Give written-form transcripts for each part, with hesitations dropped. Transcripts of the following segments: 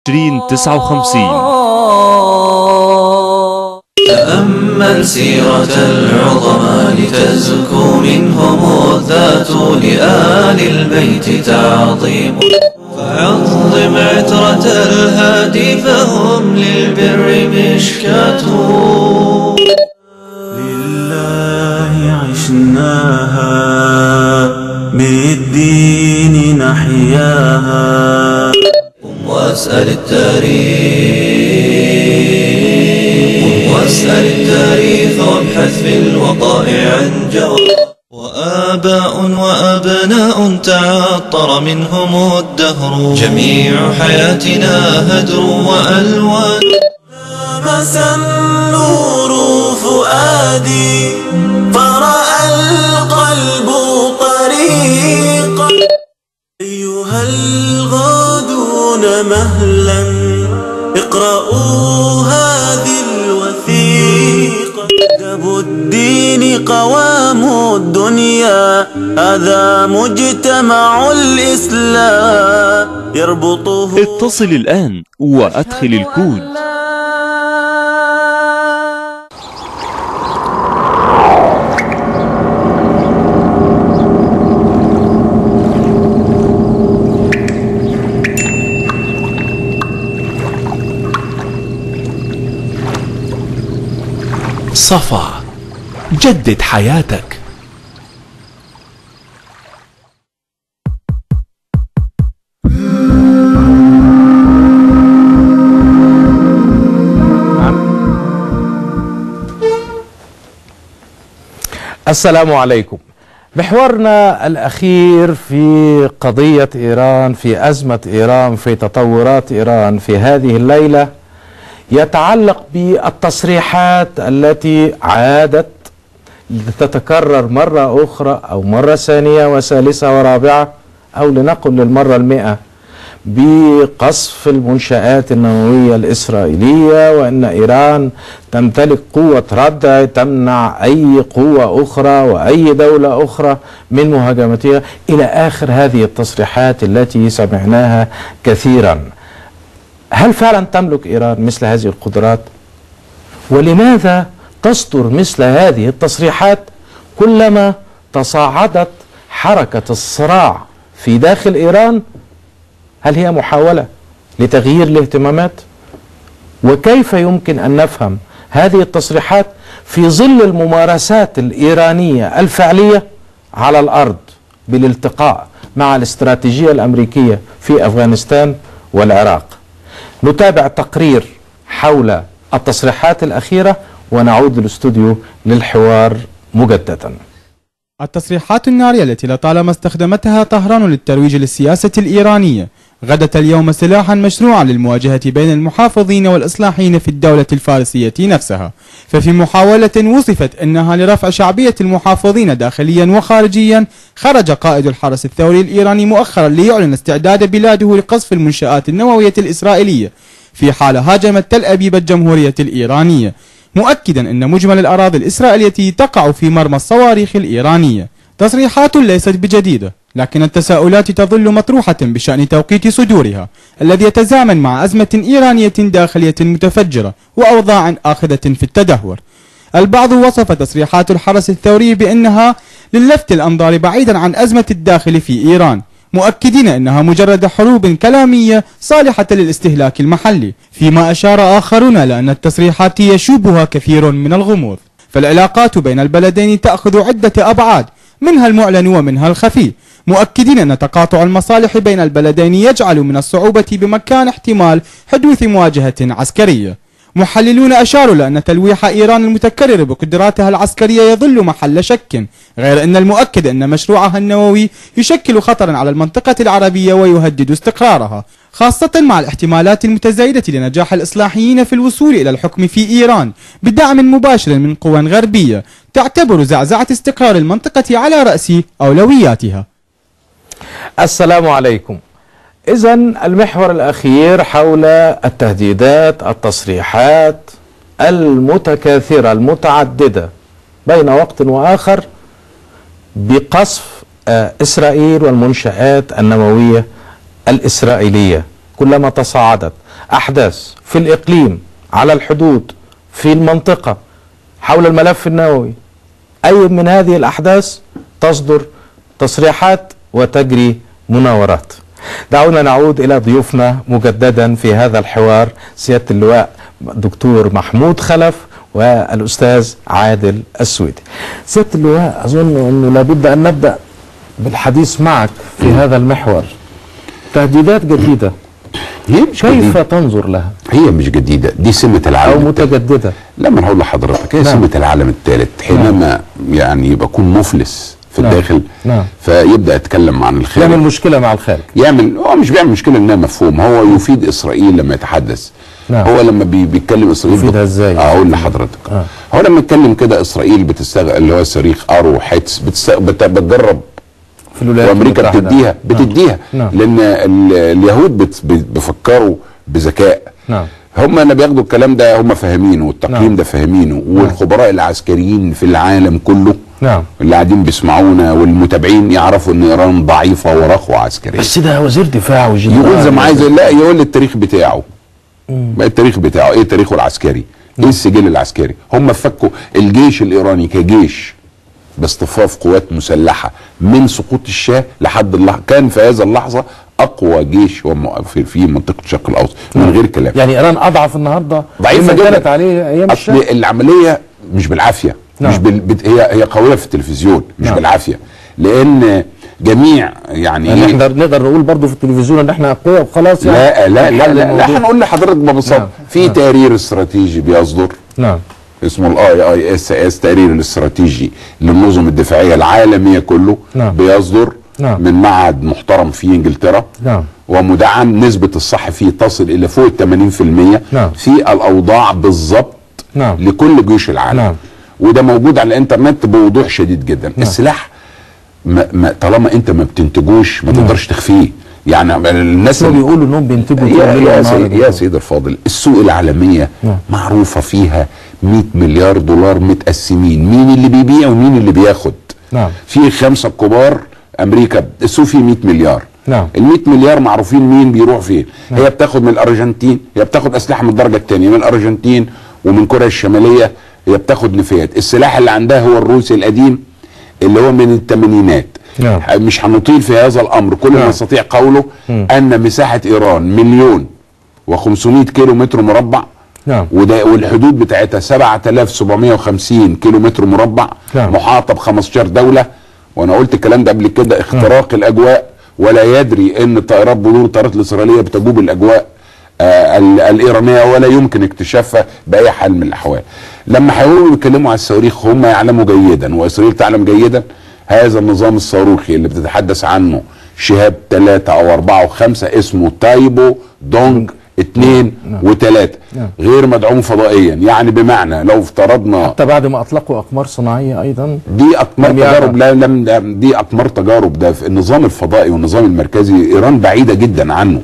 2059. تأمل سيرة العظماء لتزكو منهم الذات، لآل البيت تعظيم، فعظم عترة الهادي فهم للبر مشكاة. لله عشناها بالدين نحياها. واسأل التاريخ وابحث في الوقائع عن جواب. وآباء وأبناء تعطر منهم الدهر، جميع حياتنا هدر وألوان. لامس النور فؤادي فرأى القلب طريقا. أيها الغادون مهلا اقرأوا هذه الوثيقة. مكتب الدين قوام الدنيا، هذا مجتمع الإسلام يربطه. اتصل الآن وأدخل الكود. صفا، جدد حياتك. السلام عليكم. محورنا الأخير في قضية إيران، في أزمة إيران، في تطورات إيران في هذه الليلة يتعلق بالتصريحات التي عادت تتكرر مرة أخرى أو مرة ثانية وثالثة ورابعة أو لنقل للمرة 100 بقصف المنشآت النووية الإسرائيلية، وأن إيران تمتلك قوة ردع تمنع أي قوة أخرى وأي دولة أخرى من مهاجمتها، إلى آخر هذه التصريحات التي سمعناها كثيرا. هل فعلا تملك إيران مثل هذه القدرات؟ ولماذا تصدر مثل هذه التصريحات كلما تصاعدت حركة الصراع في داخل إيران؟ هل هي محاولة لتغيير الاهتمامات؟ وكيف يمكن أن نفهم هذه التصريحات في ظل الممارسات الإيرانية الفعلية على الأرض بالالتقاء مع الاستراتيجية الأمريكية في أفغانستان والعراق؟ نتابع تقرير حول التصريحات الأخيرة ونعود للاستوديو للحوار مجددا. التصريحات النارية التي لطالما استخدمتها طهران للترويج للسياسة الإيرانية غدت اليوم سلاحا مشروعا للمواجهة بين المحافظين والإصلاحيين في الدولة الفارسية نفسها. ففي محاولة وصفت أنها لرفع شعبية المحافظين داخليا وخارجيا، خرج قائد الحرس الثوري الإيراني مؤخرا ليعلن استعداد بلاده لقصف المنشآت النووية الإسرائيلية في حال هاجمت تل أبيب الجمهورية الإيرانية، مؤكدا أن مجمل الأراضي الإسرائيلية تقع في مرمى الصواريخ الإيرانية. تصريحات ليست بجديدة، لكن التساؤلات تظل مطروحة بشأن توقيت صدورها الذي يتزامن مع أزمة إيرانية داخلية متفجرة وأوضاع آخذة في التدهور. البعض وصف تصريحات الحرس الثوري بأنها للفت الأنظار بعيدا عن أزمة الداخل في إيران، مؤكدين أنها مجرد حروب كلامية صالحة للاستهلاك المحلي، فيما أشار آخرون لأن التصريحات يشوبها كثير من الغموض. فالعلاقات بين البلدين تأخذ عدة أبعاد، منها المعلن ومنها الخفي، مؤكدين أن تقاطع المصالح بين البلدين يجعل من الصعوبة بمكان احتمال حدوث مواجهة عسكرية. محللون أشاروا لأن تلويح إيران المتكرر بقدراتها العسكرية يظل محل شك، غير أن المؤكد أن مشروعها النووي يشكل خطرا على المنطقة العربية ويهدد استقرارها، خاصة مع الاحتمالات المتزايدة لنجاح الإصلاحيين في الوصول إلى الحكم في إيران بدعم مباشر من قوى غربية تعتبر زعزعة استقرار المنطقة على رأس أولوياتها. السلام عليكم. إذن المحور الأخير حول التهديدات، التصريحات المتكاثرة المتعددة بين وقت وآخر بقصف إسرائيل والمنشآت النووية الإسرائيلية. كلما تصاعدت أحداث في الإقليم، على الحدود، في المنطقة، حول الملف النووي، أي من هذه الأحداث تصدر تصريحات وتجري مناورات. دعونا نعود إلى ضيوفنا مجددا في هذا الحوار، سيادة اللواء دكتور محمود خلف والأستاذ عادل السويدي. سيادة اللواء، أظن أنه لابد أن نبدأ بالحديث معك في هذا المحور. تهديدات جديدة، هي مش كيف جديدة. تنظر لها؟ هي مش جديدة، دي سمة العالم أو التالت. متجددة؟ لا، ما انا هقول لحضرتك، هي نعم. سمة العالم الثالث. حينما يعني يبقى يكون مفلس في نعم. الداخل، نعم. فيبدأ يتكلم عن الخارج، يعمل مشكلة مع الخارج. هو مش بيعمل مشكلة انها مفهوم، هو يفيد اسرائيل لما يتحدث. نعم. هو لما بيتكلم اسرائيل يفيدها ازاي؟ اقول لحضرتك. هو لما يتكلم كده اسرائيل بتستغل اللي هو صاروخ ارو حتس بتجرب في الولايات وامريكا المتحدة. بتديها نعم. لان اليهود بيفكروا بذكاء. نعم. هم انا بياخدوا الكلام ده، هم فاهمينه، والتقييم نعم. ده فاهمينه، والخبراء العسكريين في العالم كله نعم. اللي قاعدين بيسمعونا والمتابعين يعرفوا ان ايران ضعيفه ورخوه عسكريه. بس ده وزير دفاع وجنرال، يقول زي ما عايز، لا يقول التاريخ بتاعه. ما التاريخ بتاعه ايه؟ تاريخه العسكري. ايه السجل العسكري؟ هم فكوا الجيش الايراني كجيش باصطفاف قوات مسلحه من سقوط الشاه لحد اللحظه، كان في هذا اللحظه اقوى جيش في منطقه الشرق الاوسط من غير كلام. يعني ايران اضعف النهارده ضعيفه مما كانت جدا عليه ايام أصل الشاه. العمليه مش بالعافيه. نعم. مش هي قويه في التلفزيون، مش نعم. بالعافيه، لان جميع يعني يعني احنا نقدر نقول برضه في التلفزيون ان احنا اقوياء وخلاص يعني. لا هنقول لحضرتك ببساطه. نعم. في تقرير استراتيجي بيصدر نعم. اسمه اسمه IISS، تقرير الاستراتيجي للنظم الدفاعيه العالميه كله. نعم. بيصدر نعم. من معهد محترم في انجلترا. نعم. ومدعم، نسبه الصح فيه تصل الى فوق ال 80%. نعم. في الاوضاع بالظبط. نعم. لكل جيوش العالم. نعم. وده موجود على الانترنت بوضوح شديد جدا. نعم. السلاح طالما انت ما بتنتجوش ما تقدرش تخفيه. يعني الناس اللي بيقولوا انهم بينتجوا يا سيد الفاضل، السوق العالميه نعم. معروفه فيها 100 مليار دولار متقسمين، مين اللي بيبيع ومين اللي بياخد. نعم. في 5 كبار، امريكا السوق فيه 100 مليار. نعم. ال 100 مليار معروفين مين بيروح فين. نعم. هي بتاخد من الارجنتين، هي بتاخد اسلحه من الدرجه الثانيه من الارجنتين ومن كوريا الشماليه، هي بتاخد نفايات. السلاح اللي عندها هو الروسي القديم اللي هو من الثمانينات. نعم. مش هنطيل في هذا الامر، كل ما نستطيع قوله ان مساحه ايران 1,500,000 كيلو متر مربع. نعم. والحدود بتاعتها 7,750 كيلو متر مربع. نعم. محاطه ب15 دوله. وانا قلت الكلام ده قبل كده، اختراق الاجواء، ولا يدري ان الطائرات بدون الطائرات الاسرائيليه بتجوب الاجواء الايرانيه ولا يمكن اكتشافها باي حال من الاحوال. لما هيقولوا يتكلموا على الصواريخ، هم يعلموا جيدا واسرائيل تعلم جيدا هذا النظام الصاروخي اللي بتتحدث عنه شهاب 3 أو 4 و5 اسمه تايبو دونج 2 و3، غير مدعوم فضائيا. يعني بمعنى لو افترضنا حتى بعد ما اطلقوا اقمار صناعيه ايضا، دي اقمار تجارب، دي اقمار تجارب. ده في النظام الفضائي والنظام المركزي ايران بعيده جدا عنه.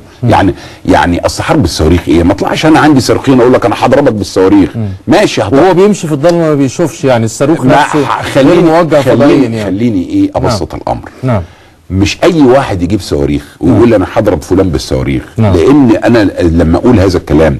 يعني اصل حرب الصواريخ ايه؟ ما اطلعش انا عندي صاروخين اقول لك انا هضربك بالصواريخ. ماشي، وهو بيمشي في الضلمه ما بيشوفش، يعني الصاروخ نفسه غير موجه فضائيا. يعني خليني ايه ابسط الامر. نعم. مش اي واحد يجيب صواريخ ويقول لي انا هضرب فلان بالصواريخ. نعم. لان انا لما اقول هذا الكلام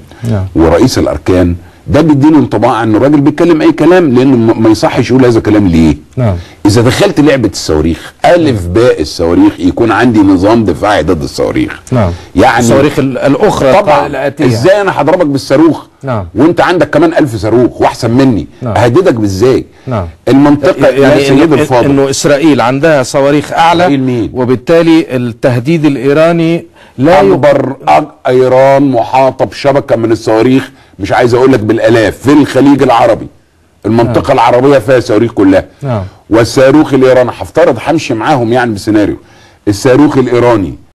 ورئيس الاركان ده بيديني انطباع ان الراجل بيتكلم اي كلام، لانه ما يصحش يقول هذا الكلام. ليه؟ نعم. اذا دخلت لعبه الصواريخ، الف باء الصواريخ، يكون عندي نظام دفاعي ضد الصواريخ. نعم. يعني الصواريخ الاخرى طبعا الاتيه. ازاي انا هضربك بالصاروخ؟ نعم. وانت عندك كمان 1000 صاروخ واحسن مني. نعم. اهددك بازاي؟ نعم. المنطقه يعني يا سيد الفاضل انه اسرائيل عندها صواريخ اعلى، وبالتالي التهديد الايراني لا اكبر. ايران محاطه بشبكه من الصواريخ، مش عايز اقول لك بالالاف، في الخليج العربي. المنطقه العربيه فيها صواريخ كلها. والصاروخ الايراني هفترض همشي معاهم يعني بسيناريو، الصاروخ الايراني